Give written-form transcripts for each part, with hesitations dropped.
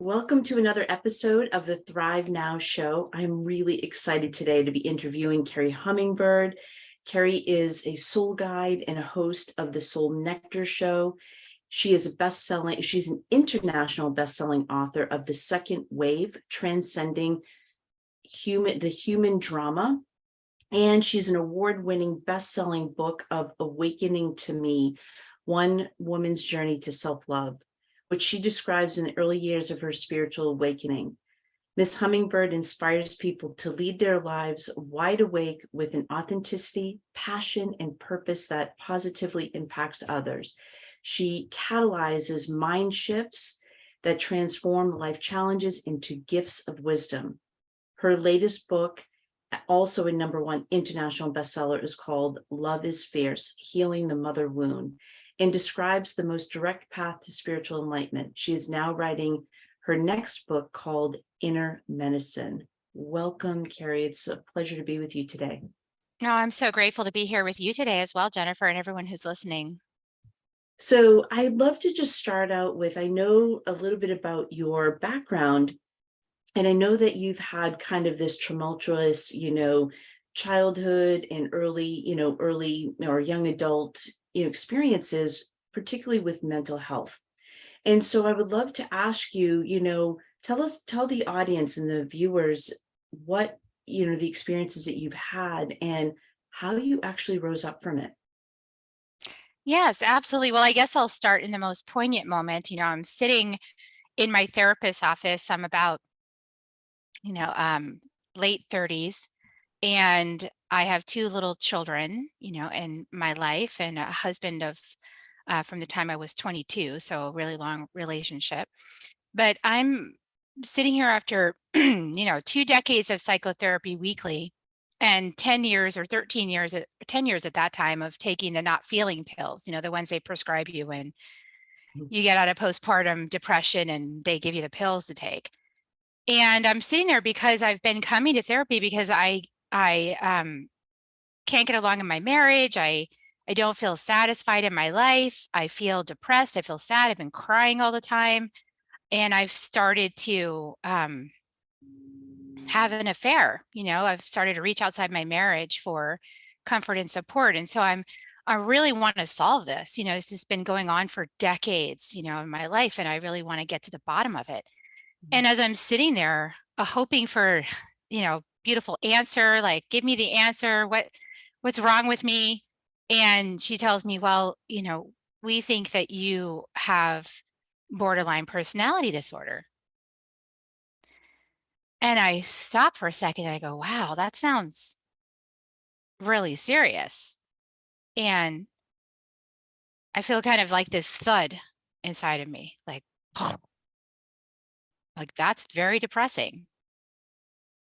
Welcome to another episode of the Thrive Now Show. I'm really excited today to be interviewing Kerri Hummingbird. Kerri is a soul guide and a host of the Soul Nectar Show. She's an international best-selling author of The Second Wave, Transcending the Human Drama. And she's an award-winning best-selling book of Awakening to Me, One Woman's Journey to Self-Love, which she describes in the early years of her spiritual awakening. Miss Hummingbird inspires people to lead their lives wide awake with an authenticity, passion, and purpose that positively impacts others. She catalyzes mind shifts that transform life challenges into gifts of wisdom. Her latest book, also a #1 international bestseller, is called Love is Fierce, Healing the Mother Wound, and describes the most direct path to spiritual enlightenment. She is now writing her next book called Inner Medicine. Welcome, Kerri. It's a pleasure to be with you today. No, I'm so grateful to be here with you today as well, Jennifer, and everyone who's listening. So I'd love to just start out with, I know a little bit about your background, and I know that you've had kind of this tumultuous, childhood and early or young adult experiences, particularly with mental health. And so I would love to ask you, tell the audience and the viewers what, the experiences that you've had and how you actually rose up from it. Yes, absolutely. Well, I guess I'll start in the most poignant moment. I'm sitting in my therapist's office. I'm about, you know, um, late 30s, and I have two little children, in my life, and a husband of from the time I was 22, so a really long relationship. But I'm sitting here after, 2 decades of psychotherapy weekly and 10 years or 13 years, 10 years at that time of taking the not feeling pills, the ones they prescribe you when Mhm. you get out of postpartum depression and they give you the pills to take. And I'm sitting there because I've been coming to therapy because I can't get along in my marriage. I don't feel satisfied in my life. I feel depressed. I feel sad. I've been crying all the time. And I've started to have an affair. I've started to reach outside my marriage for comfort and support. And so I really want to solve this. This has been going on for decades, in my life, and I really want to get to the bottom of it. And as I'm sitting there, hoping for, beautiful answer, like, give me the answer, what's wrong with me? And she tells me, well, we think that you have borderline personality disorder. And I stop for a second and I go, wow, that sounds really serious. And I feel kind of like this thud inside of me, like, like that's very depressing.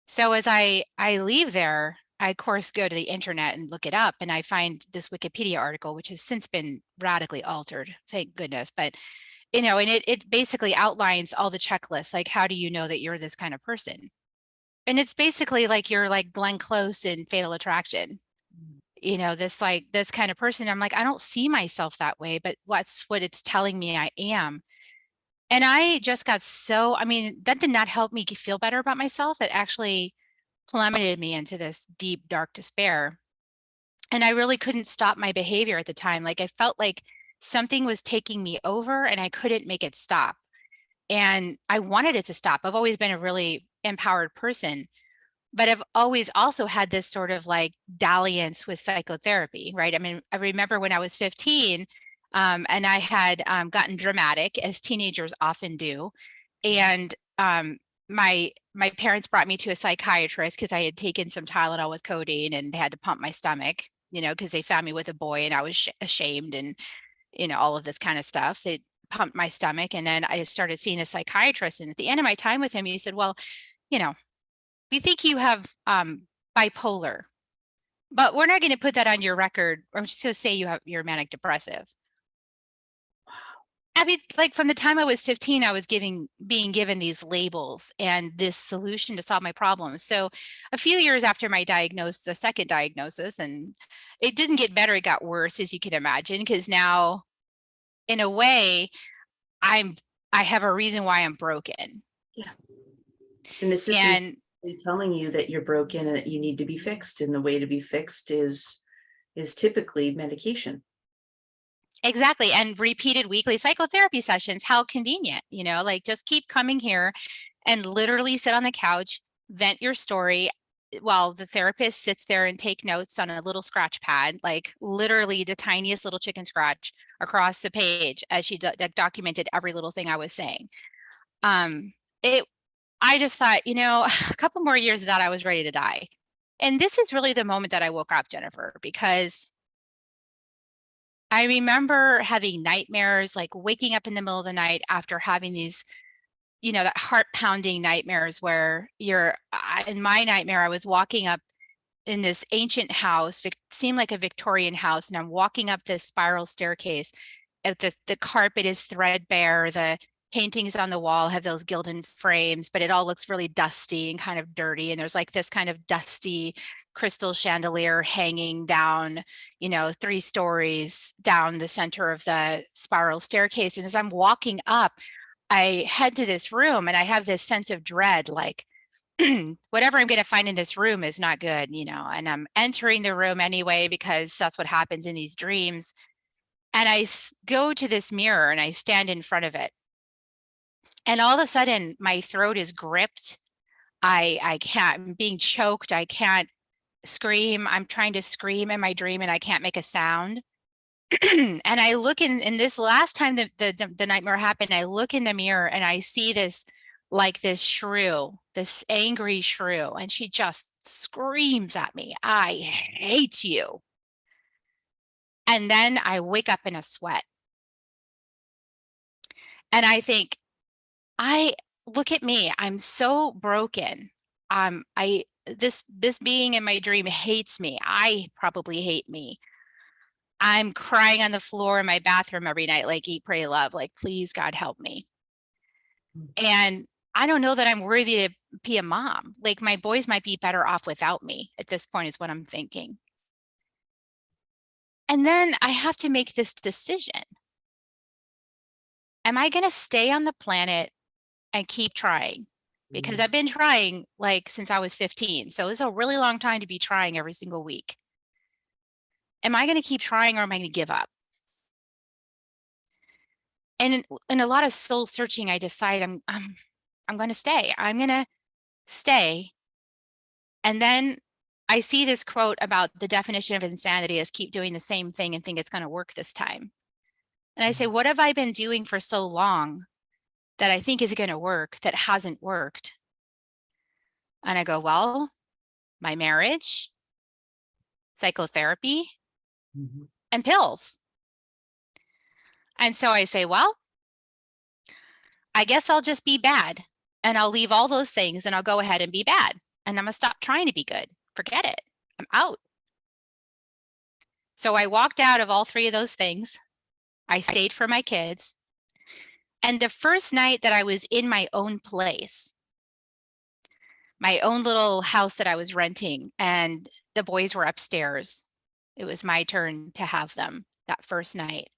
So as I leave there, I of course go to the internet and look it up, and I find this Wikipedia article, which has since been radically altered, thank goodness. But and it basically outlines all the checklists, like how do you know that you're this kind of person? And it's basically like you're like Glenn Close in Fatal Attraction. This kind of person. I'm like, I don't see myself that way, but what's what it's telling me I am. And I just got I mean, that did not help me feel better about myself. It actually plummeted me into this deep, dark despair. And I really couldn't stop my behavior at the time. Like I felt like something was taking me over and I couldn't make it stop. And I wanted it to stop. I've always been a really empowered person, but I've always also had this sort of like dalliance with psychotherapy, right? I mean, I remember when I was 15, and I had gotten dramatic, as teenagers often do, and my parents brought me to a psychiatrist because I had taken some Tylenol with codeine and they had to pump my stomach, because they found me with a boy and I was ashamed and all of this kind of stuff. They pumped my stomach, and then I started seeing a psychiatrist. And at the end of my time with him, he said, "Well, you know, we think you have bipolar, but we're not going to put that on your record. We're just going to say you're manic depressive." I mean, like from the time I was 15, I was being given these labels and this solution to solve my problems. So a few years after my diagnosis, the second diagnosis, and it didn't get better, it got worse, as you can imagine, because now in a way, I have a reason why I'm broken. Yeah. And the system And is telling you that you're broken and that you need to be fixed. And the way to be fixed is typically medication. exactly, and repeated weekly psychotherapy sessions, how convenient, like just keep coming here and literally sit on the couch, vent your story while the therapist sits there and take notes on a little scratch pad, like literally the tiniest little chicken scratch across the page as she documented every little thing I was saying. It I just thought, a couple more years of that, I was ready to die. And this is really the moment that I woke up, Jennifer, because I remember having nightmares, like waking up in the middle of the night after having these, that heart pounding nightmares where in my nightmare, I was walking up in this ancient house, seemed like a Victorian house, and I'm walking up this spiral staircase. The carpet is threadbare, the paintings on the wall have those gilded frames, but it all looks really dusty and kind of dirty. And there's like this kind of dusty crystal chandelier hanging down, 3 stories down the center of the spiral staircase. And as I'm walking up, I head to this room and I have this sense of dread, like whatever I'm going to find in this room is not good, and I'm entering the room anyway, because that's what happens in these dreams. And I go to this mirror and I stand in front of it. And all of a sudden my throat is gripped. I can't, I'm being choked. I can't scream. I'm trying to scream in my dream and I can't make a sound. And I look in this last time that the nightmare happened, I look in the mirror and I see this, like this shrew, this angry shrew, and she just screams at me, "I hate you." And then I wake up in a sweat. And I think, I look at me, I'm so broken. This being in my dream hates me. I probably hate me. I'm crying on the floor in my bathroom every night, like eat, pray, love, like, please God help me. And I don't know that I'm worthy to be a mom. Like my boys might be better off without me at this point is what I'm thinking. And then I have to make this decision. Am I going to stay on the planet and keep trying? Because I've been trying like since I was 15. So it's a really long time to be trying every single week. Am I going to keep trying or am I going to give up? And in a lot of soul searching, I decide I'm going to stay. I'm going to stay. And then I see this quote about the definition of insanity is keep doing the same thing and think it's going to work this time. And I say, what have I been doing for so long that I think is going to work that hasn't worked? And I go, well, my marriage, psychotherapy, and pills. And so I say, well, I guess I'll just be bad and I'll leave all those things and I'll go ahead and be bad. And I'm going to stop trying to be good. Forget it. I'm out. So I walked out of all 3 of those things. I stayed for my kids. And the first night that I was in my own place, my own little house that I was renting, and the boys were upstairs, it was my turn to have them that first night.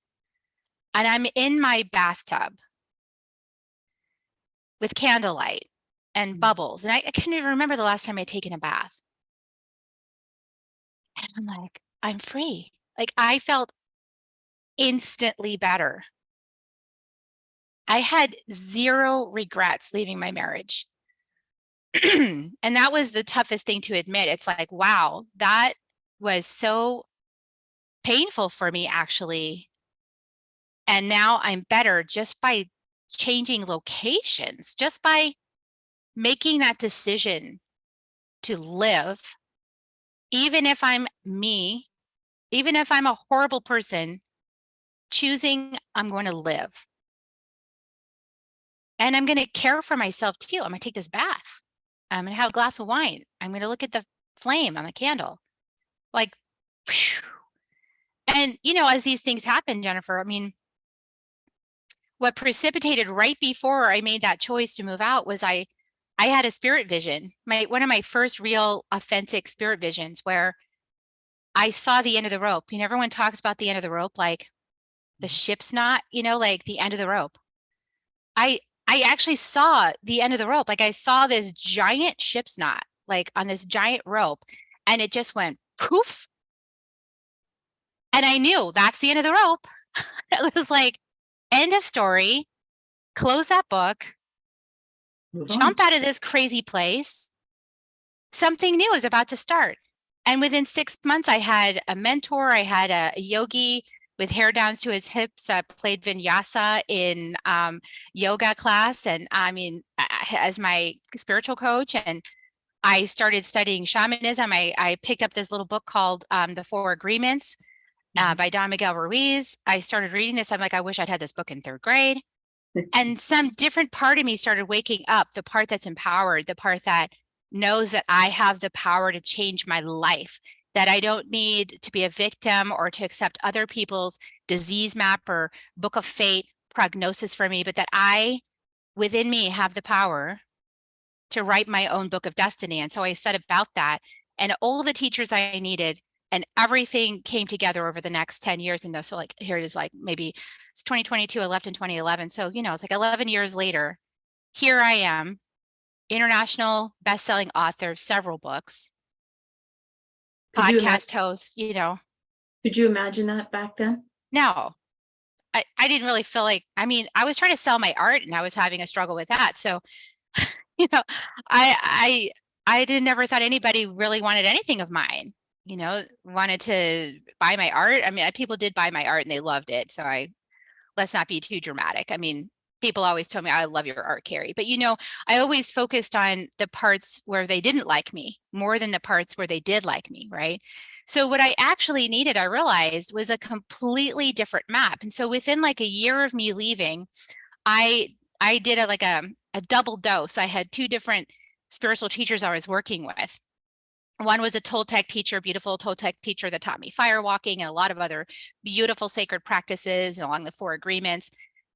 And I'm in my bathtub with candlelight and bubbles. And I couldn't even remember the last time I'd taken a bath. And I'm like, I'm free. Like I felt instantly better. I had 0 regrets leaving my marriage. And that was the toughest thing to admit. It's like, wow, that was so painful for me actually. And now I'm better just by changing locations, just by making that decision to live, even if I'm me, even if I'm a horrible person, choosing I'm going to live. And I'm going to care for myself too. I'm going to take this bath. I'm going to have a glass of wine. I'm going to look at the flame on the candle. Like, whew. And, as these things happen, Jennifer, I mean, what precipitated right before I made that choice to move out was I had a spirit vision, one of my first real authentic spirit visions where I saw the end of the rope. Everyone talks about the end of the rope, like the ship's not, like the end of the rope. I I actually saw the end of the rope. Like I saw this giant ship's knot, like on this giant rope, and it just went poof. And I knew that's the end of the rope. It was like, end of story, close that book, Move on. jump out of this crazy place. Something new is about to start. And within 6 months, I had a mentor, I had a yogi with hair down to his hips that played vinyasa in yoga class. And I mean, as my spiritual coach, and I started studying shamanism. I picked up this little book called The Four Agreements Mhm. by Don Miguel Ruiz. I started reading this. I'm like, I wish I'd had this book in third grade. And some different part of me started waking up, the part that's empowered, the part that knows that I have the power to change my life, that I don't need to be a victim or to accept other people's disease map or book of fate prognosis for me, but that I, within me, have the power to write my own book of destiny. And so I set about that, and all the teachers I needed and everything came together over the next 10 years. And so like, here it is, like maybe it's 2022, I left in 2011. So, it's like 11 years later, here I am, international best-selling author of several books, Could you imagine? podcast host. Could you imagine that back then? No, I didn't really feel like, I mean, I was trying to sell my art and I was having a struggle with that. So, you know, I I didn't never thought anybody really wanted anything of mine, wanted to buy my art. I mean, people did buy my art and they loved it. So let's not be too dramatic. I mean, people always told me, I love your art, Kerri. But I always focused on the parts where they didn't like me more than the parts where they did like me, right? So what I actually needed, I realized, was a completely different map. And so within like a year of me leaving, I did a double dose. I had two different spiritual teachers I was working with. One was a Toltec teacher, beautiful Toltec teacher that taught me fire walking and a lot of other beautiful sacred practices along the four agreements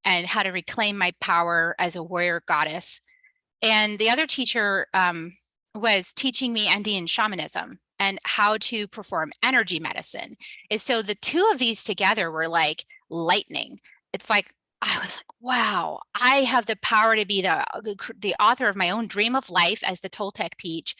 and how to reclaim my power as a warrior goddess. And the other teacher was teaching me Andean shamanism and how to perform energy medicine. And so the two of these together were like lightning. It's like, I was like, wow, I have the power to be the author of my own dream of life, as the Toltec teach.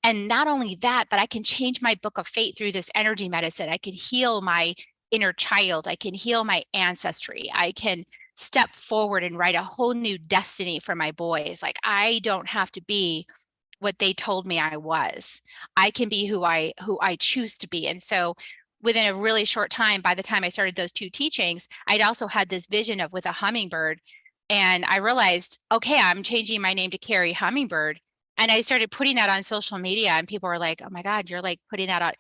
And not only that, but I can change my book of fate through this energy medicine. I can heal my inner child. I can heal my ancestry. I can step forward and write a whole new destiny for my boys. Like, I don't have to be what they told me I was. I can be who I choose to be. And so within a really short time, by the time I started those two teachings, I'd also had this vision of with a hummingbird. And I realized, okay, I'm changing my name to Kerri Hummingbird. And I started putting that on social media, and people were like, oh my God, you're like putting that out.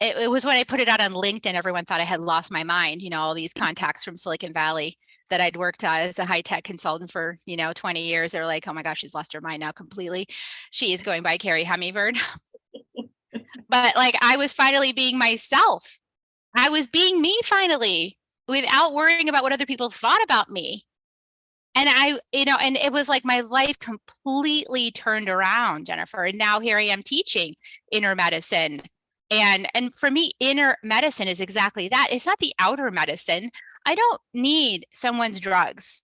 It was when I put it out on LinkedIn, everyone thought I had lost my mind, all these contacts from Silicon Valley that I'd worked as a high-tech consultant for, 20 years. They're like, oh my gosh, she's lost her mind now completely. She is going by Kerri Hummingbird. But like, I was finally being myself. I was being me finally, without worrying about what other people thought about me. And and it was like my life completely turned around, Jennifer. And now here I am teaching inner medicine. And for me, inner medicine is exactly that. It's not the outer medicine. I don't need someone's drugs.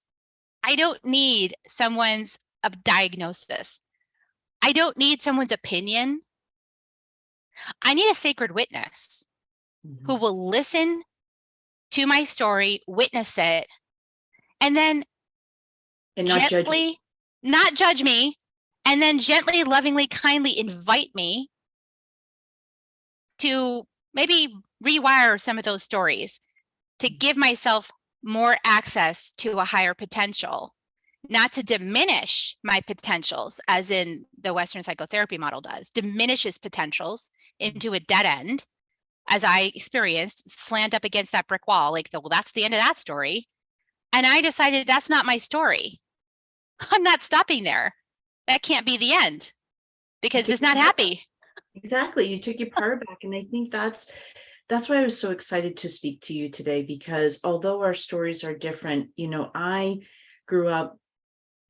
I don't need someone's diagnosis. I don't need someone's opinion. I need a sacred witness who Mhm. will listen to my story, witness it, and then And not judge. gently, not judge me, and then gently, lovingly, kindly invite me to maybe rewire some of those stories, to give myself more access to a higher potential, not to diminish my potentials, as in the Western psychotherapy model does, diminishes potentials into a dead end, as I experienced, slammed up against that brick wall, like, well, that's the end of that story. And I decided that's not my story. I'm not stopping there. That can't be the end, You because took it's not happy. Exactly. You took your power back. And I think that's why I was so excited to speak to you today, because although our stories are different, I grew up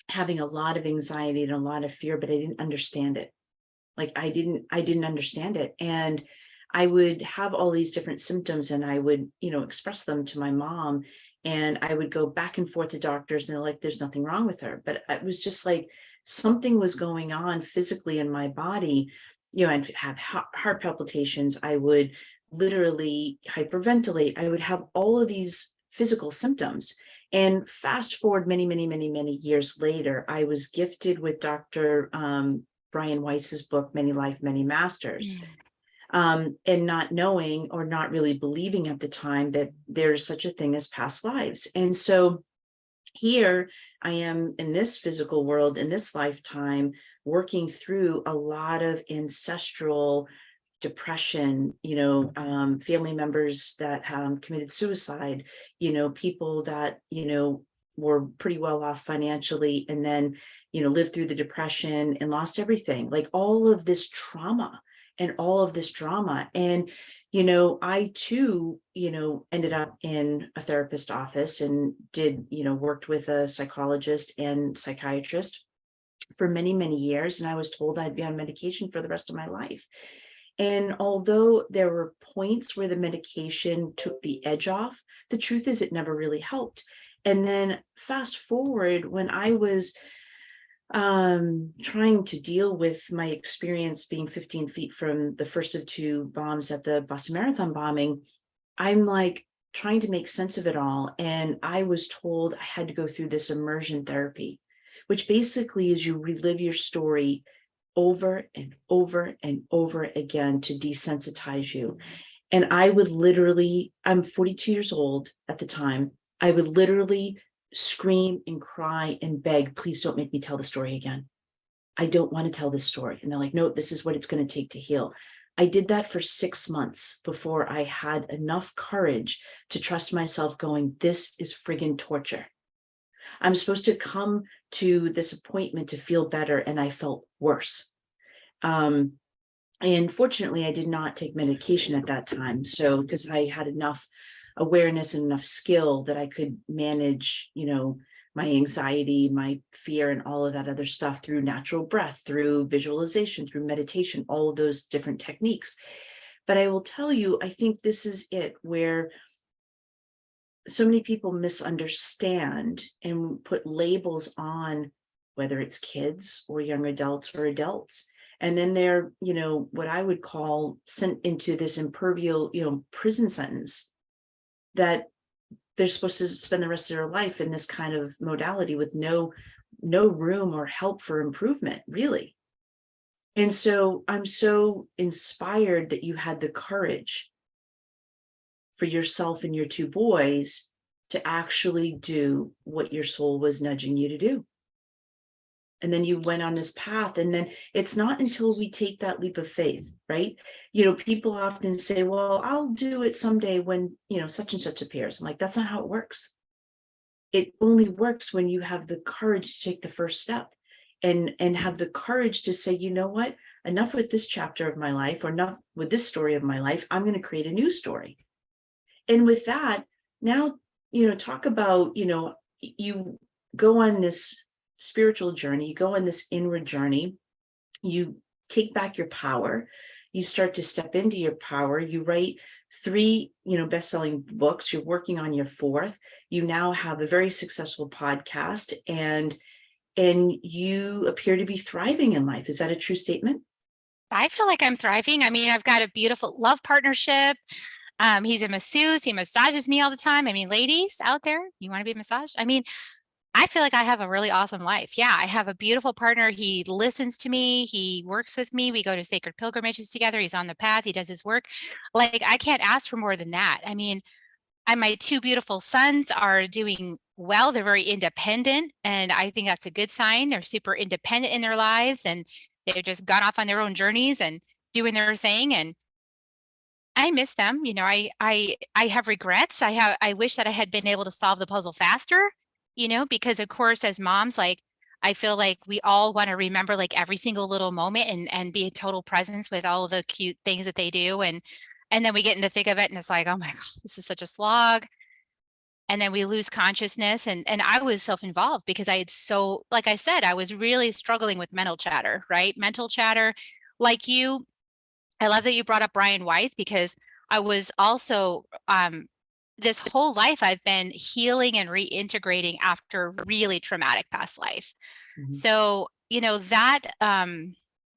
having a lot of anxiety and a lot of fear, but I didn't understand it. Like I didn't understand it. And I would have all these different symptoms and I would, express them to my mom. And I would go back and forth to doctors and they're like, there's nothing wrong with her. But it was just like something was going on physically in my body. I'd have heart palpitations. I would literally hyperventilate. I would have all of these physical symptoms. And fast forward many, many, many, many years later, I was gifted with Dr. Brian Weiss's book, Many Life, Many Masters. And not knowing or not really believing at the time that there's such a thing as past lives. And so here I am in this physical world, in this lifetime, working through a lot of ancestral depression, family members that committed suicide, people that, were pretty well off financially and then, lived through the depression and lost everything, like all of this trauma and all of this drama. And, I too, ended up in a therapist office and did, worked with a psychologist and psychiatrist for many, many years. And I was told I'd be on medication for the rest of my life. And although there were points where the medication took the edge off, the truth is it never really helped. And then fast forward when I was trying to deal with my experience being 15 feet from the first of two bombs at the Boston Marathon bombing, I'm like trying to make sense of it all. And I was told I had to go through this immersion therapy, which basically is you relive your story over and over and over again to desensitize you. And I would literally, I'm 42 years old at the time, I would literally scream and cry and beg, please don't make me tell the story again. I don't want to tell this story. And they're like, no, this is what it's going to take to heal. I did that for 6 months before I had enough courage to trust myself going, this is friggin' torture. I'm supposed to come to this appointment to feel better, and I felt worse. And fortunately, I did not take medication at that time. So, because I had enough awareness and enough skill that I could manage, my anxiety, my fear, and all of that other stuff through natural breath, through visualization, through meditation, all of those different techniques. But I will tell you, I think this is it where so many people misunderstand and put labels on whether it's kids or young adults or adults. And then they're, what I would call sent into this impervial, prison sentence that they're supposed to spend the rest of their life in this kind of modality with no room or help for improvement, really. And so I'm so inspired that you had the courage for yourself and your two boys to actually do what your soul was nudging you to do. And then you went on this path. And then it's not until we take that leap of faith, right? People often say, well, I'll do it someday when, such and such appears. I'm like, that's not how it works. It only works when you have the courage to take the first step and have the courage to say, you know what, enough with this chapter of my life, or enough with this story of my life. I'm going to create a new story. And with that, now, talk about, you go on this spiritual journey, you go on this inward journey, you take back your power, you start to step into your power, you write 3, best-selling books, you're working on your 4th, you now have a very successful podcast, and you appear to be thriving in life. Is that a true statement? I feel like I'm thriving. I mean, I've got a beautiful love partnership. He's a masseuse. He massages me all the time. I mean, ladies out there, you want to be massaged? I mean, I feel like I have a really awesome life. Yeah, I have a beautiful partner. He listens to me. He works with me. We go to sacred pilgrimages together. He's on the path. He does his work. Like, I can't ask for more than that. I mean, my 2 beautiful sons are doing well. They're very independent, and I think that's a good sign. They're super independent in their lives, and they've just gone off on their own journeys and doing their thing. And I miss them. I have regrets. I wish that I had been able to solve the puzzle faster, because of course, as moms, like, I feel like we all want to remember like every single little moment and be in total presence with all of the cute things that they do. And then we get in the thick of it and it's like, oh my God, this is such a slog. And then we lose consciousness. And I was self-involved because like I said, I was really struggling with mental chatter, right? Mental chatter. Like you, I love that you brought up Brian Weiss, because I was also this whole life I've been healing and reintegrating after really traumatic past life. Mhm. So,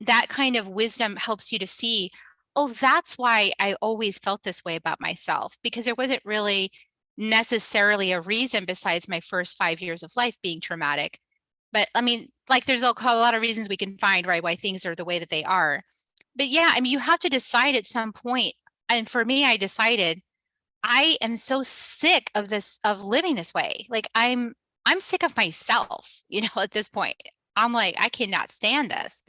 that kind of wisdom helps you to see, oh, that's why I always felt this way about myself, because there wasn't really necessarily a reason besides my first 5 years of life being traumatic. But I mean, like there's a lot of reasons we can find, right, why things are the way that they are. But yeah, I mean, you have to decide at some point. And for me, I decided I am so sick of this, of living this way. Like I'm sick of myself, at this point. I'm like, I cannot stand this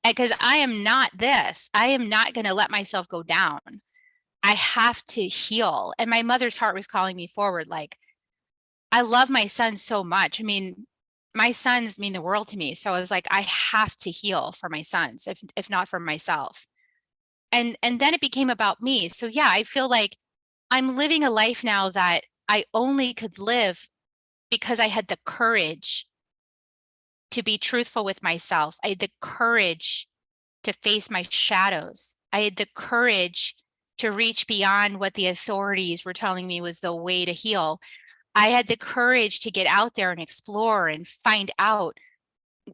because I am not this. I am not going to let myself go down. I have to heal. And my mother's heart was calling me forward. Like, I love my son so much. I mean, my sons mean the world to me. So I was like, I have to heal for my sons, if not for myself. And then it became about me. So yeah, I feel like I'm living a life now that I only could live because I had the courage to be truthful with myself. I had the courage to face my shadows. I had the courage to reach beyond what the authorities were telling me was the way to heal. I had the courage to get out there and explore and find out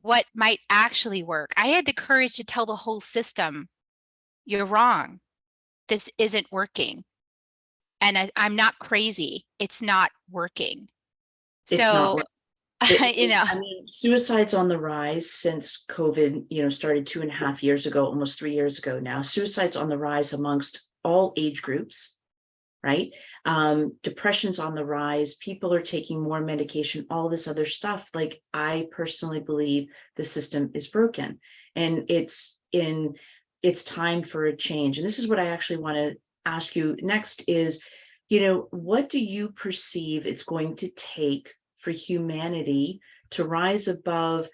what might actually work. I had the courage to tell the whole system, you're wrong. This isn't working. And I'm not crazy. It's not working. It's not. So, I mean, suicide's on the rise since COVID, started 2.5 years ago, almost 3 years ago now. Suicide's on the rise amongst all age groups, right? Depression's on the rise. People are taking more medication, all this other stuff. Like, I personally believe the system is broken, and it's time for a change. And this is what I actually want to ask you next is, what do you perceive it's going to take for humanity to rise above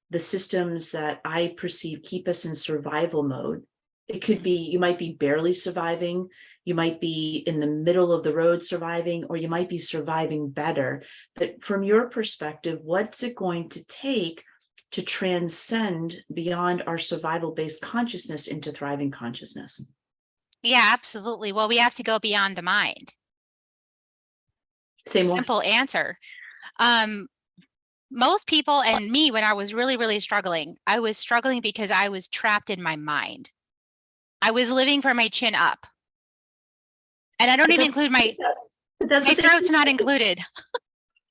the systems that I perceive keep us in survival mode? It could be, you might be barely surviving, you might be in the middle of the road surviving, or you might be surviving better. But from your perspective, what's it going to take to transcend beyond our survival-based consciousness into thriving consciousness? yeah, absolutely. Well, we have to go beyond the mind. Say more. Simple answer. Um, most people, and me, when I was really, really struggling, I was struggling because I was trapped in my mind. I was living from my chin up. And I don't even include my throat's not included.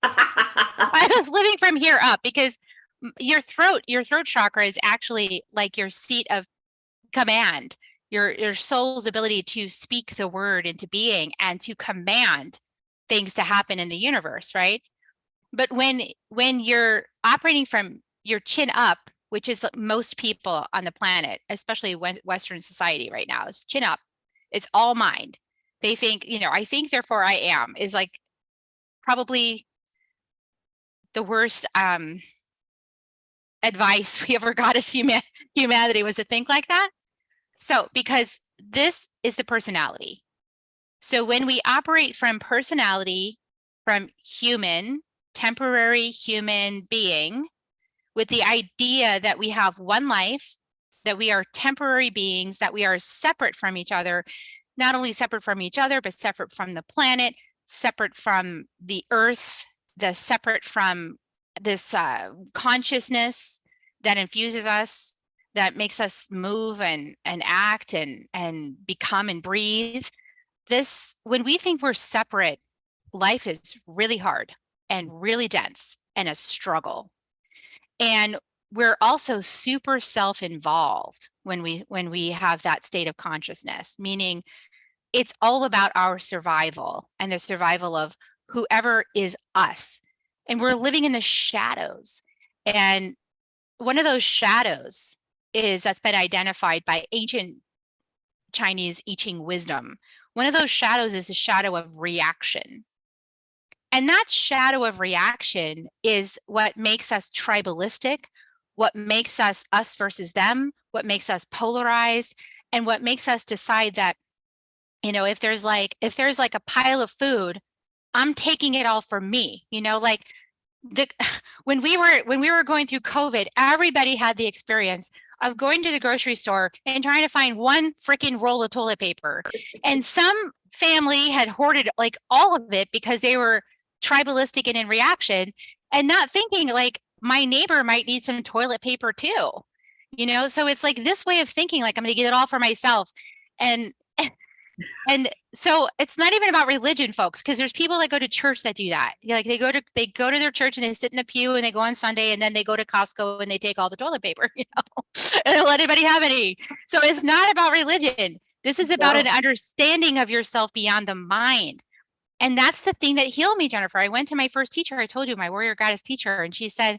I was living from here up because your throat chakra is actually like your seat of command, your soul's ability to speak the word into being and to command things to happen in the universe, right? But when you're operating from your chin up, which is most people on the planet, especially Western society right now, is chin up. It's all mind. They think, I think, therefore I am, is like probably the worst advice we ever got as humanity, was to think like that. So, because this is the personality. So when we operate from personality, from human, temporary human being, with the idea that we have one life, that we are temporary beings, that we are separate from each other, not only separate from each other, but separate from the planet, separate from the earth, separate from this consciousness that infuses us, that makes us move and act and become and breathe. This, when we think we're separate, life is really hard and really dense and a struggle. And we're also super self-involved when we have that state of consciousness, meaning it's all about our survival and the survival of whoever is us. And we're living in the shadows. And one of those shadows that's been identified by ancient Chinese I Ching wisdom. One of those shadows is the shadow of reaction. And that shadow of reaction is what makes us tribalistic, what makes us versus them, what makes us polarized, and what makes us decide that, if there's like a pile of food, I'm taking it all for me. Like when we were going through COVID, everybody had the experience, of going to the grocery store and trying to find one freaking roll of toilet paper. And some family had hoarded like all of it because they were tribalistic and in reaction, and not thinking like my neighbor might need some toilet paper too. So it's like this way of thinking, like I'm going to get it all for myself. And and so it's not even about religion, folks, because there's people that go to church that do that. Like they go to their church and they sit in the pew and they go on Sunday, and then they go to Costco and they take all the toilet paper, and don't let anybody have any. So it's not about religion. This is about an understanding of yourself beyond the mind. And that's the thing that healed me, Jennifer. I went to my first teacher, I told you, my warrior goddess teacher, and she said,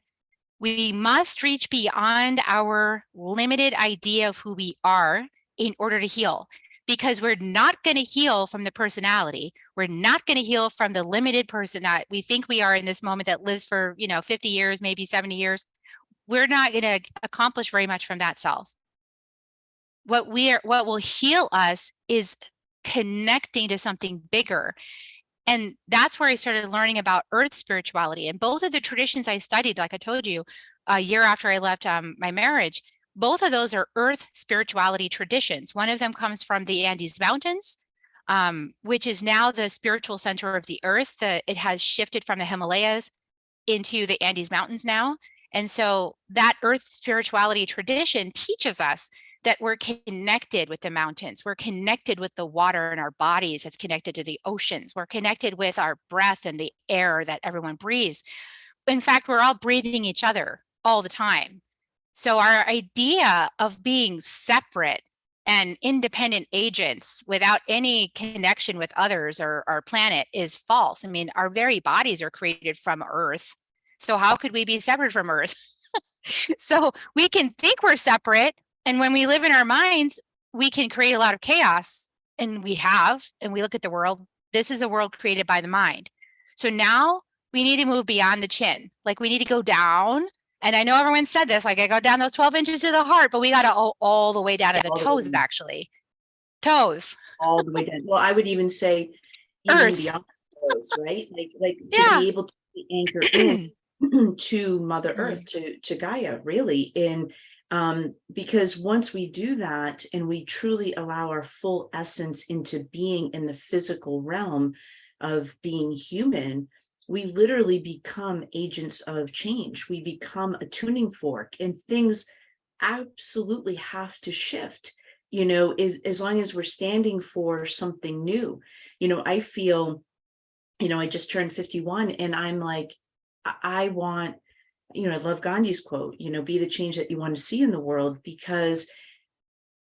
we must reach beyond our limited idea of who we are in order to heal, because we're not going to heal from the personality. We're not going to heal from the limited person that we think we are in this moment that lives for, 50 years, maybe 70 years. We're not going to accomplish very much from that self. What will heal us is connecting to something bigger. And that's where I started learning about earth spirituality. And both of the traditions I studied, like I told you, a year after I left my marriage, both of those are earth spirituality traditions. One of them comes from the Andes Mountains, which is now the spiritual center of the earth. It has shifted from the Himalayas into the Andes Mountains now. And so that earth spirituality tradition teaches us that we're connected with the mountains. We're connected with the water in our bodies. It's connected to the oceans. We're connected with our breath and the air that everyone breathes. In fact, we're all breathing each other all the time. So our idea of being separate and independent agents without any connection with others or our planet is false. I mean, our very bodies are created from Earth. So how could we be separate from Earth? So we can think we're separate. And when we live in our minds, we can create a lot of chaos. And we look at the world. This is a world created by the mind. So now we need to move beyond the chin. Like we need to go down. And I know everyone said this, like I go down those 12 inches to the heart, but we got to all the way down to the toes, actually. Toes. All the way down. Well, I would even say even Earth. beyond toes, right? Like to be able to anchor in to Mother Earth, to Gaia, really. Because once we do that and we truly allow our full essence into being in the physical realm of being human, we literally become agents of change. We become a tuning fork, and things absolutely have to shift, as long as we're standing for something new. I feel, I just turned 51 and I'm like, I want, I love Gandhi's quote, be the change that you want to see in the world, because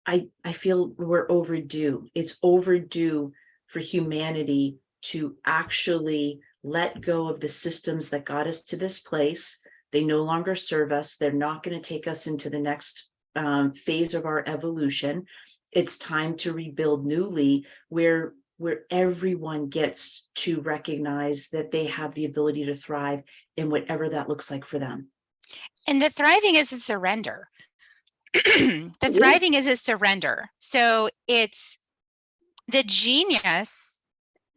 I feel we're overdue. It's overdue for humanity to actually let go of the systems that got us to this place. They no longer serve us. They're not going to take us into the next phase of our evolution. It's time to rebuild newly, where everyone gets to recognize that they have the ability to thrive in whatever that looks like for them. And the thriving is a surrender. Thriving is a surrender. So it's the genius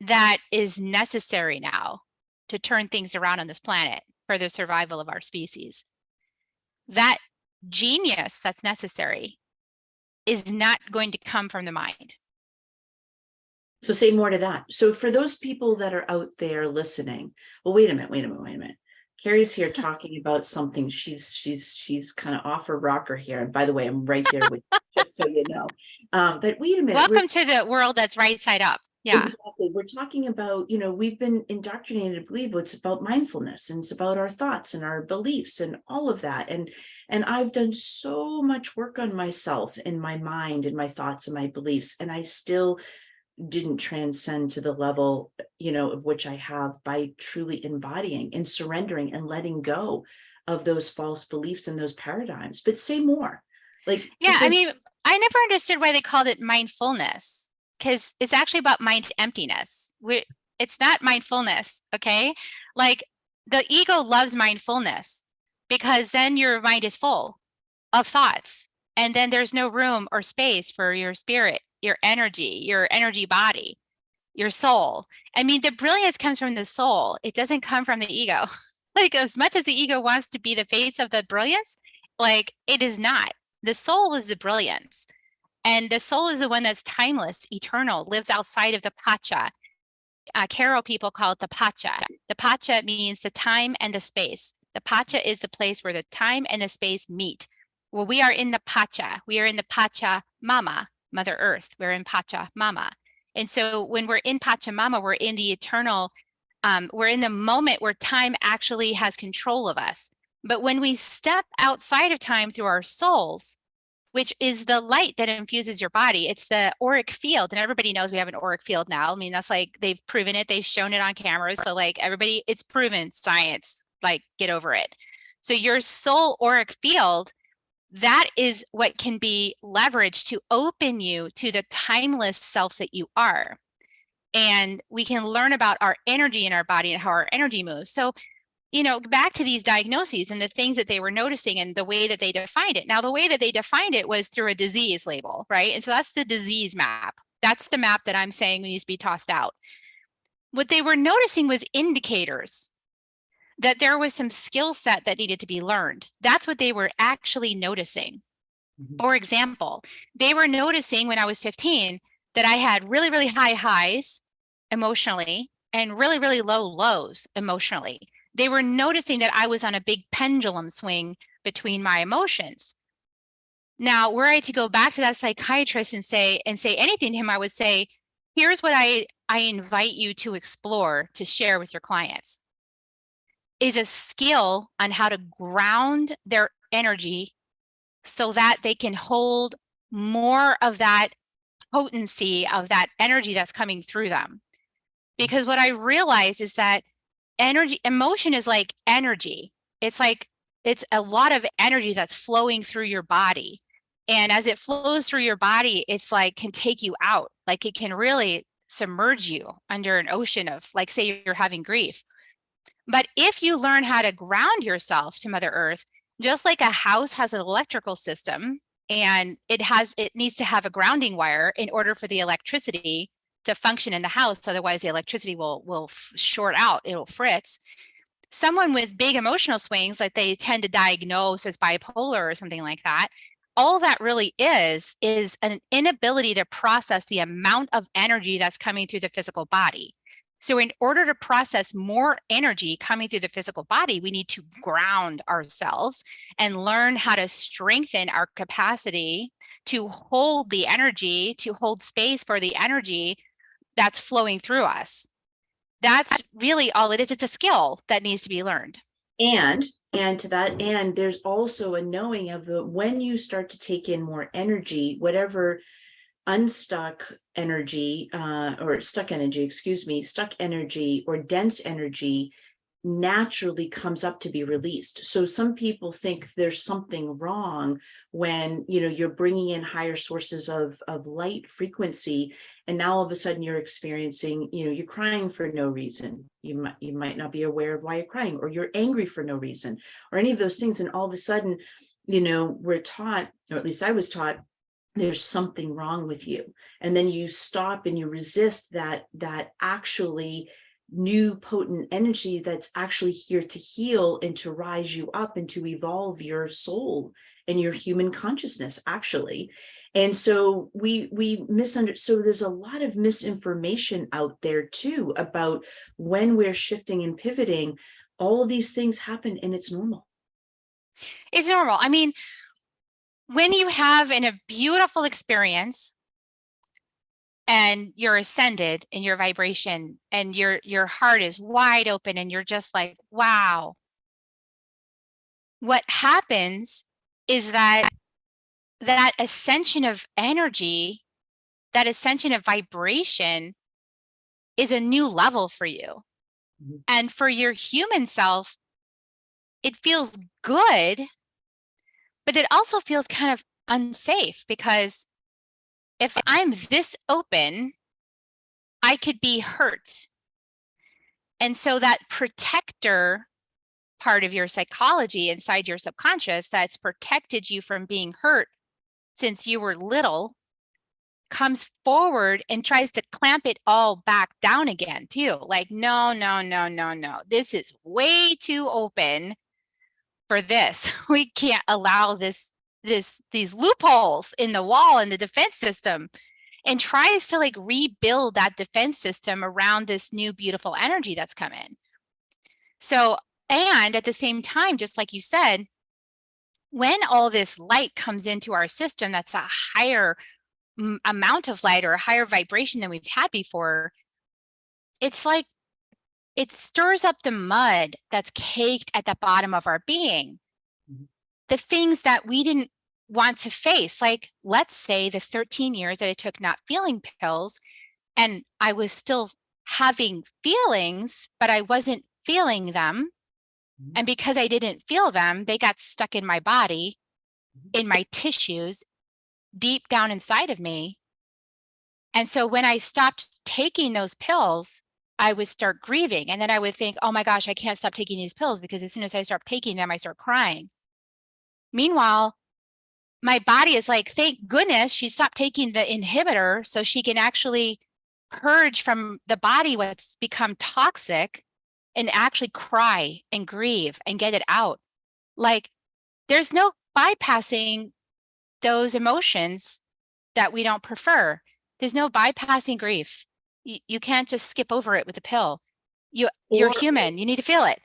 that is necessary now to turn things around on this planet for the survival of our species. That genius that's necessary is not going to come from the mind. So say more to that. So for those people that are out there listening, well, wait a minute. Kerri's here talking about something. She's kind of off her rocker here. And by the way, I'm right there with you, just so you know. But wait a minute. Welcome to the world that's right side up. Yeah. Exactly. We're talking about, we've been indoctrinated to believe it's about mindfulness, and it's about our thoughts and our beliefs and all of that. And I've done so much work on myself and my mind and my thoughts and my beliefs, and I still didn't transcend to the level, of which I have by truly embodying and surrendering and letting go of those false beliefs and those paradigms. But say more. I mean, I never understood why they called it mindfulness, because it's actually about mind emptiness. It's not mindfulness, okay? Like the ego loves mindfulness because then your mind is full of thoughts, and then there's no room or space for your spirit, your energy body, your soul. I mean, the brilliance comes from the soul. It doesn't come from the ego. Like as much as the ego wants to be the face of the brilliance, like it is not. The soul is the brilliance. And the soul is the one that's timeless, eternal, lives outside of the pacha. Karo people call it the pacha. The pacha means the time and the space. The pacha is the place where the time and the space meet. Well, we are in the pacha. We are in the pacha mama, Mother Earth. We're in pacha mama. And so when we're in Pachamama, we're in the eternal, we're in the moment where time actually has control of us. But when we step outside of time through our souls, which is the light that infuses your body. It's the auric field. And everybody knows we have an auric field now. I mean, that's like, they've proven it. They've shown it on cameras. So like everybody, it's proven science, like get over it. So your soul auric field, that is what can be leveraged to open you to the timeless self that you are. And we can learn about our energy in our body and how our energy moves. So, you know, back to these diagnoses and the things that they were noticing and the way that they defined it. Now, the way that they defined it was through a disease label, right? And so that's the disease map. That's the map that I'm saying needs to be tossed out. What they were noticing was indicators that there was some skill set that needed to be learned. That's what they were actually noticing. For example, they were noticing when I was 15 that I had really, really high highs emotionally and really, really low lows emotionally. They were noticing that I was on a big pendulum swing between my emotions. Now, were I to go back to that psychiatrist and say anything to him, I would say, here's what I invite you to explore, to share with your clients, is a skill on how to ground their energy so that they can hold more of that potency of that energy that's coming through them. Because what I realized is that emotion is like energy. It's a lot of energy that's flowing through your body. And as it flows through your body, it's like can take you out. Like it can really submerge you under an ocean of, like, say you're having grief. But if you learn how to ground yourself to Mother Earth, just like a house has an electrical system and it needs to have a grounding wire in order for the electricity to function in the house. Otherwise the electricity will short out, it'll fritz. Someone with big emotional swings, like they tend to diagnose as bipolar or something like that, all that really is an inability to process the amount of energy that's coming through the physical body. So in order to process more energy coming through the physical body, we need to ground ourselves and learn how to strengthen our capacity to hold the energy, to hold space for the energy that's flowing through us. That's really all it is. It's a skill that needs to be learned. And to that end, there's also a knowing of when you start to take in more energy, whatever unstuck energy or stuck energy or dense energy naturally comes up to be released. So some people think there's something wrong when, you know, you're bringing in higher sources of light frequency, and now all of a sudden you're experiencing, you know, you're crying for no reason. You might not be aware of why you're crying, or you're angry for no reason, or any of those things. And all of a sudden, you know, we're taught, or at least I was taught, there's something wrong with you. And then you stop and you resist that actually new potent energy that's actually here to heal and to rise you up and to evolve your soul and your human consciousness, actually. And so we misunderstand. So there's a lot of misinformation out there too about when we're shifting and pivoting. All of these things happen and it's normal. It's normal. I mean, when you have a beautiful experience and you're ascended in your vibration and your heart is wide open and you're just like, wow. What happens is that ascension of energy, that ascension of vibration is a new level for you. Mm-hmm. And for your human self, it feels good, but it also feels kind of unsafe, because if I'm this open, I could be hurt. And so that protector part of your psychology inside your subconscious that's protected you from being hurt since you were little comes forward and tries to clamp it all back down again too. Like, no. This is way too open for this. We can't allow this these loopholes in the wall in the defense system, and tries to like rebuild that defense system around this new beautiful energy that's come in. So, and at the same time, just like you said, when all this light comes into our system, that's a higher amount of light or a higher vibration than we've had before, it's like it stirs up the mud that's caked at the bottom of our being. Mhm. The things that we didn't want to face, like let's say the 13 years that I took not feeling pills, and I was still having feelings, but I wasn't feeling them. Mhm. And because I didn't feel them, they got stuck in my body, Mhm. in my tissues, deep down inside of me. And so when I stopped taking those pills, I would start grieving. And then I would think, oh my gosh, I can't stop taking these pills because as soon as I start taking them, I start crying. Meanwhile, my body is like, thank goodness she stopped taking the inhibitor so she can actually purge from the body what's become toxic and actually cry and grieve and get it out. Like there's no bypassing those emotions that we don't prefer. There's no bypassing grief. You can't just skip over it with a pill. You're Or, human. You need to feel it.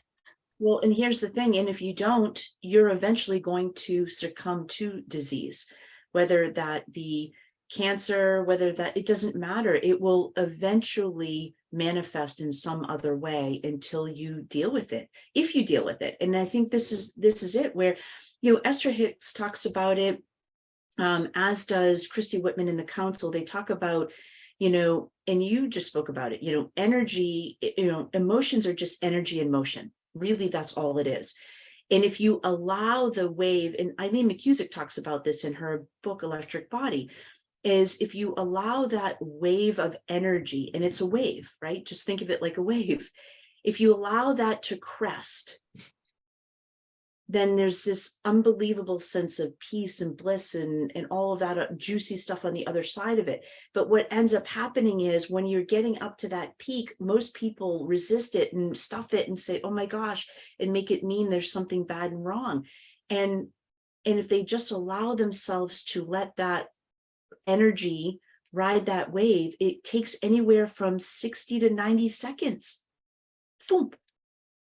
well, and here's the thing, and if you don't, you're eventually going to succumb to disease, whether that be cancer, whether that, it doesn't matter. It will eventually manifest in some other way until you deal with it, if you deal with it. And I think this is it, where, Esther Hicks talks about it, as does Christy Whitman in the council. They talk about, and you just spoke about it, energy, emotions are just energy in motion. Really, that's all it is. And if you allow the wave, and Eileen McCusick talks about this in her book, Electric Body, is if you allow that wave of energy, and it's a wave, right? Just think of it like a wave. If you allow that to crest, then there's this unbelievable sense of peace and bliss and all of that juicy stuff on the other side of it. But what ends up happening is when you're getting up to that peak, most people resist it and stuff it and say, oh my gosh, and make it mean there's something bad and wrong. And if they just allow themselves to let that energy ride that wave, it takes anywhere from 60 to 90 seconds. Boom.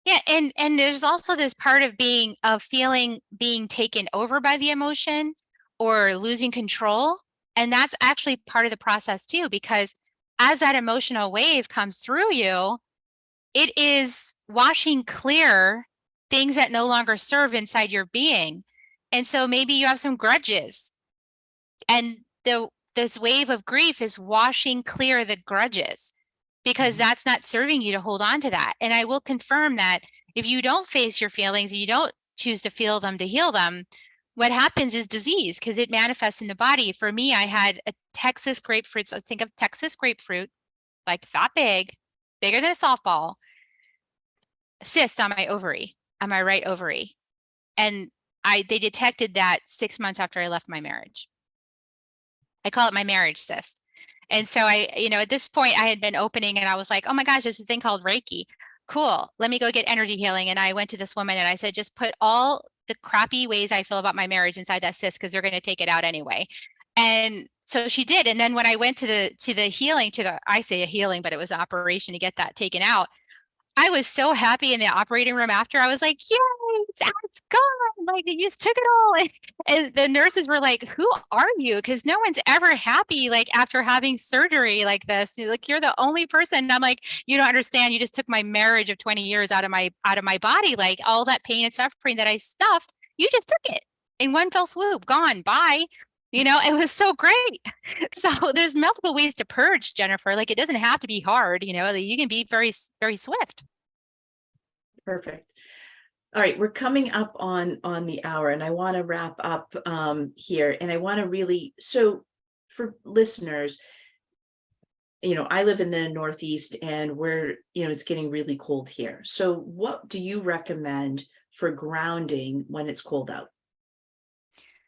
Yeah, and there's also this part of feeling being taken over by the emotion or losing control. And that's actually part of the process too, because as that emotional wave comes through you, it is washing clear things that no longer serve inside your being. And so maybe you have some grudges, and this wave of grief is washing clear the grudges, because that's not serving you to hold on to that. And I will confirm that if you don't face your feelings and you don't choose to feel them to heal them, what happens is disease, because it manifests in the body. For me, I had a Texas grapefruit. So think of Texas grapefruit, like that big, bigger than a softball, cyst on my ovary, on my right ovary. And they detected that 6 months after I left my marriage. I call it my marriage cyst. And so at this point I had been opening and I was like, oh my gosh, there's a thing called Reiki. Cool. Let me go get energy healing. And I went to this woman and I said, just put all the crappy ways I feel about my marriage inside that cyst, because they're going to take it out anyway. And so she did. And then when I went to the healing, I say a healing, but it was an operation to get that taken out, I was so happy in the operating room after. I was like, yay, it's out, it's gone. Like, you just took it all. And the nurses were like, who are you? Because no one's ever happy, like, after having surgery like this. Like, you're the only person. And I'm like, you don't understand. You just took my marriage of 20 years out of my body. Like, all that pain and suffering that I stuffed, you just took it in one fell swoop, gone, bye. It was so great. So there's multiple ways to purge, Jennifer. Like, it doesn't have to be hard, you can be very, very swift. Perfect. All right, we're coming up on the hour, and I want to wrap up here. And I want to really, so for listeners, I live in the Northeast, and it's getting really cold here. So what do you recommend for grounding when it's cold out?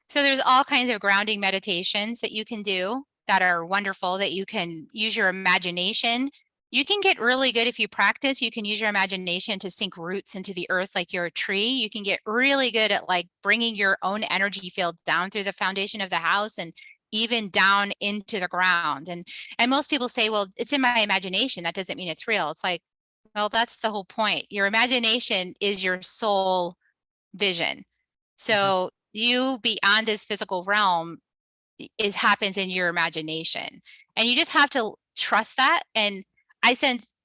So there's all kinds of grounding meditations that you can do that are wonderful, that you can use your imagination. You can get really good if you practice. You can use your imagination to sink roots into the earth like you're a tree. You can get really good at like bringing your own energy field down through the foundation of the house and even down into the ground. And most people say, well, it's in my imagination. That doesn't mean it's real. It's like, well, that's the whole point. Your imagination is your soul vision. So you beyond this physical realm happens in your imagination, and you just have to trust that. And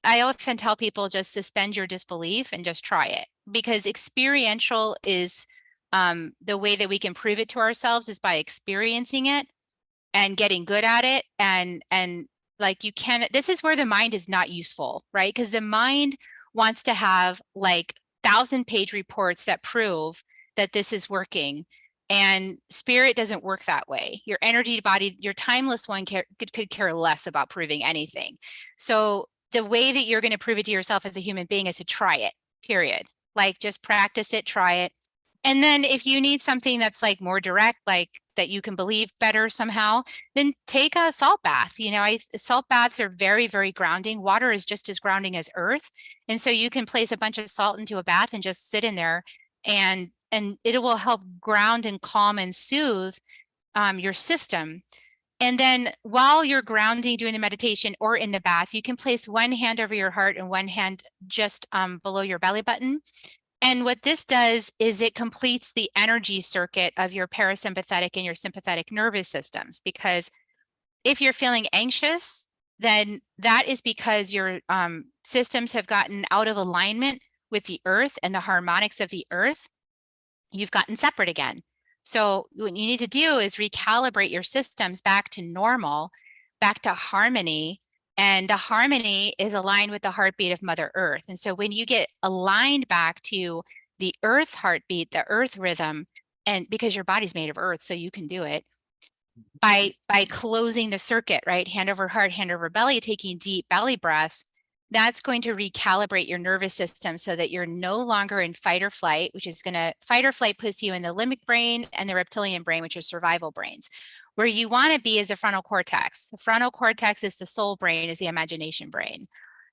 I often tell people, just suspend your disbelief and just try it, because experiential is the way that we can prove it to ourselves is by experiencing it and getting good at it. And like, you can, this is where the mind is not useful, right? Because the mind wants to have like 1,000-page reports that prove that this is working. And spirit doesn't work that way. Your energy body, your timeless one could care less about proving anything. So the way that you're going to prove it to yourself as a human being is to try it, period. Like, just practice it, try it. And then if you need something that's like more direct, like that you can believe better somehow, then take a salt bath. You know, salt baths are very, very grounding. Water is just as grounding as earth. And so you can place a bunch of salt into a bath and just sit in there, and it will help ground and calm and soothe your system. And then while you're grounding, doing the meditation or in the bath, you can place one hand over your heart and one hand just below your belly button. And what this does is it completes the energy circuit of your parasympathetic and your sympathetic nervous systems. Because if you're feeling anxious, then that is because your systems have gotten out of alignment with the earth and the harmonics of the earth. You've gotten separate again. So what you need to do is recalibrate your systems back to normal, back to harmony. And the harmony is aligned with the heartbeat of Mother Earth. And so when you get aligned back to the earth heartbeat, the earth rhythm, and because your body's made of earth, so you can do it by closing the circuit, right? Hand over heart, hand over belly, taking deep belly breaths. That's going to recalibrate your nervous system so that you're no longer in fight or flight, which is going to, fight or flight puts you in the limbic brain and the reptilian brain, which is survival brains. Where you want to be is the frontal cortex. The frontal cortex is the soul brain, is the imagination brain.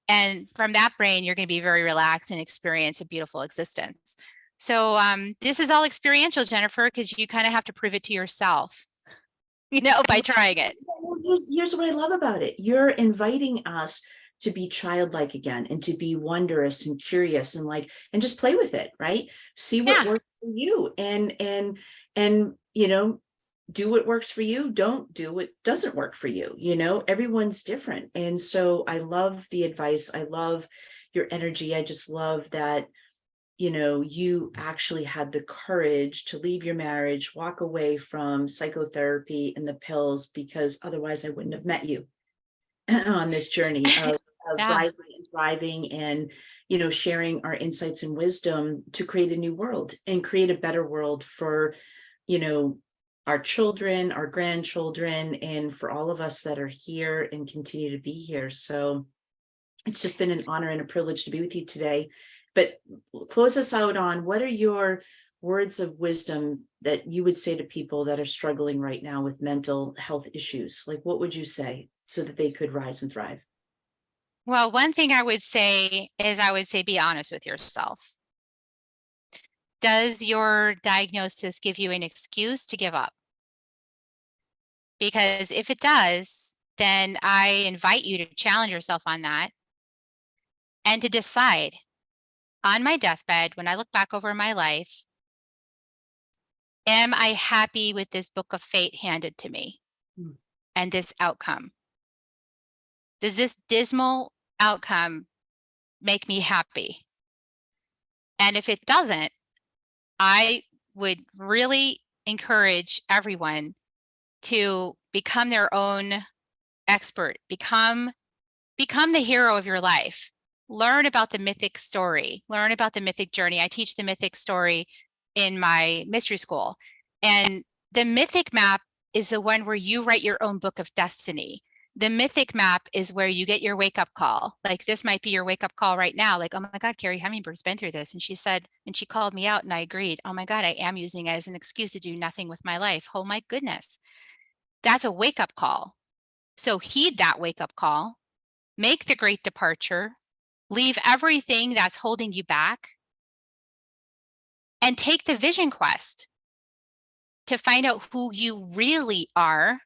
And from that brain, you're going to be very relaxed and experience a beautiful existence. So this is all experiential, Jennifer, because you kind of have to prove it to yourself, you know, by trying it. Well, here's what I love about it. You're inviting us to be childlike again and to be wondrous and curious and like, and just play with it, right? See what works for you, and you know, do what works for you. Don't do what doesn't work for you. You know, everyone's different. And so I love the advice. I love your energy. I just love that, you know, you actually had the courage to leave your marriage, walk away from psychotherapy and the pills, because otherwise I wouldn't have met you on this journey of rising and thriving and, you know, sharing our insights and wisdom to create a new world and create a better world for, you know, our children, our grandchildren, and for all of us that are here and continue to be here. So it's just been an honor and a privilege to be with you today. But close us out on, what are your words of wisdom that you would say to people that are struggling right now with mental health issues? Like, what would you say so that they could rise and thrive? Well, one thing I would say is, I would say, be honest with yourself. Does your diagnosis give you an excuse to give up? Because if it does, then I invite you to challenge yourself on that and to decide, on my deathbed, when I look back over my life, am I happy with this book of fate handed to me and this outcome? Does this dismal outcome make me happy? And if it doesn't, I would really encourage everyone to become their own expert, become the hero of your life. Learn about the mythic story, learn about the mythic journey. I teach the mythic story in my mystery school. And the mythic map is the one where you write your own book of destiny. The mythic map is where you get your wake up call. Like, this might be your wake up call right now. Like, oh my God, Kerri Hummingbird's been through this. And she said, and she called me out and I agreed. Oh my God, I am using it as an excuse to do nothing with my life. Oh my goodness. That's a wake up call. So heed that wake up call make the great departure, leave everything that's holding you back, and take the vision quest to find out who you really are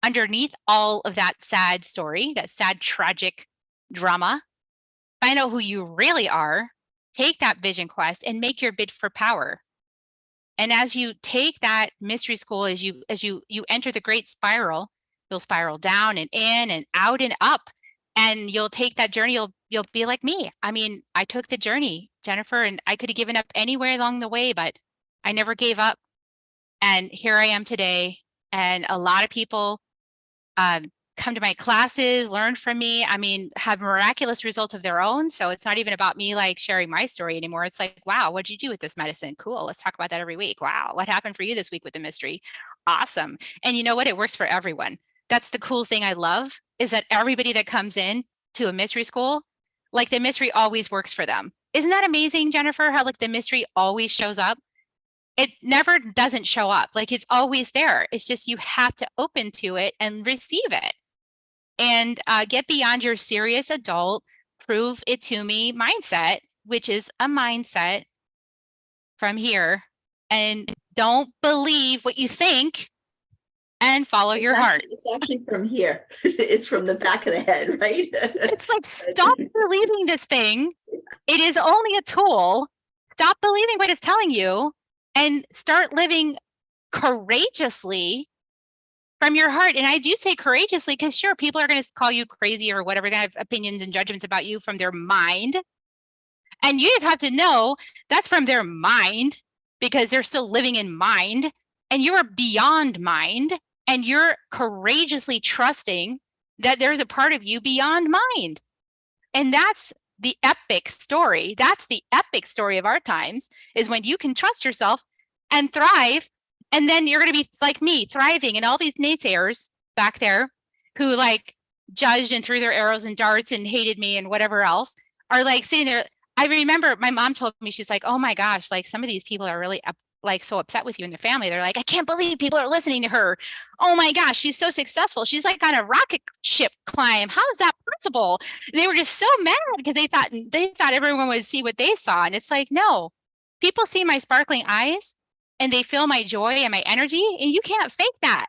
underneath all of that sad story, that sad, tragic drama. Find out who you really are, take that vision quest, and make your bid for power. And as you take that mystery school, as you enter the great spiral, you'll spiral down and in and out and up. And you'll take that journey, you'll be like me. I mean, I took the journey, Jennifer, and I could have given up anywhere along the way, but I never gave up. And here I am today. And a lot of people come to my classes, learn from me. I mean, have miraculous results of their own. So it's not even about me like sharing my story anymore. It's like, wow, what'd you do with this medicine? Cool. Let's talk about that every week. Wow. What happened for you this week with the mystery? Awesome. And you know what? It works for everyone. That's the cool thing I love, is that everybody that comes in to a mystery school, like the mystery always works for them. Isn't that amazing, Jennifer? How like the mystery always shows up? It never doesn't show up. Like it's always there. It's just you have to open to it and receive it. And get beyond your serious adult, prove it to me mindset, which is a mindset from here. And don't believe what you think and follow your heart. It's actually from here. It's from the back of the head, right? It's like, stop believing this thing. It is only a tool. Stop believing what it's telling you and start living courageously from your heart. And I do say courageously because sure, people are going to call you crazy or whatever, going to have opinions and judgments about you from their mind. And you just have to know that's from their mind because they're still living in mind and you're beyond mind and you're courageously trusting that there's a part of you beyond mind. And that's the epic story. That's the epic story of our times, is when you can trust yourself and thrive. And then you're going to be like me, thriving, and all these naysayers back there who like judged and threw their arrows and darts and hated me and whatever else are like sitting there. I remember my mom told me, she's like, oh my gosh, like some of these people are really like so upset with you and the family. They're like, I can't believe people are listening to her. Oh my gosh, she's so successful. She's like on a rocket ship climb. How is that possible? They were just so mad because they thought everyone would see what they saw. And it's like, no, people see my sparkling eyes and they feel my joy and my energy, and you can't fake that.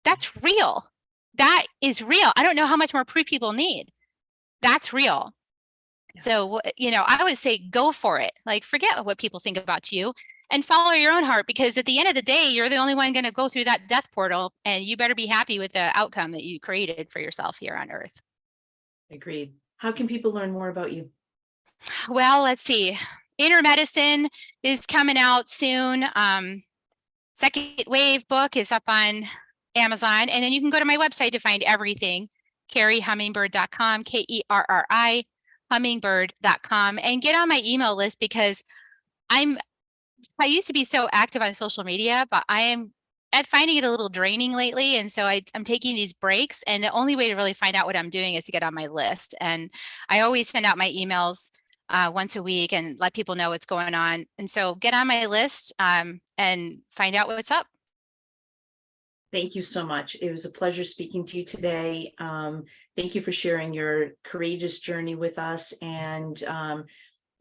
That's real. That is real. I don't know how much more proof people need. That's real. Yeah. So, you know, I would say go for it. Like, forget what people think about you and follow your own heart, because at the end of the day, you're the only one going to go through that death portal, and you better be happy with the outcome that you created for yourself here on Earth. Agreed. How can people learn more about you? Well, let's see. Inner Medicine is coming out soon. Second Wave book is up on Amazon. And then you can go to my website to find everything, KerriHummingbird.com, Kerri Hummingbird.com, and get on my email list, because I used to be so active on social media, but I am finding it a little draining lately. And so I'm taking these breaks, and the only way to really find out what I'm doing is to get on my list. And I always send out my emails once a week and let people know what's going on. And so get on my list and find out what's up. Thank you so much. It was a pleasure speaking to you today. Thank you for sharing your courageous journey with us, and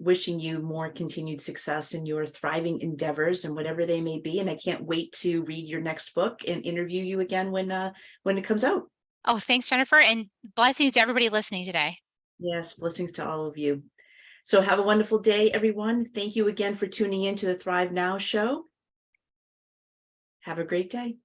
wishing you more continued success in your thriving endeavors and whatever they may be. And I can't wait to read your next book and interview you again when it comes out. Oh, thanks, Jennifer. And blessings to everybody listening today. Yes, blessings to all of you. So have a wonderful day, everyone. Thank you again for tuning in to the Thrive Now show. Have a great day.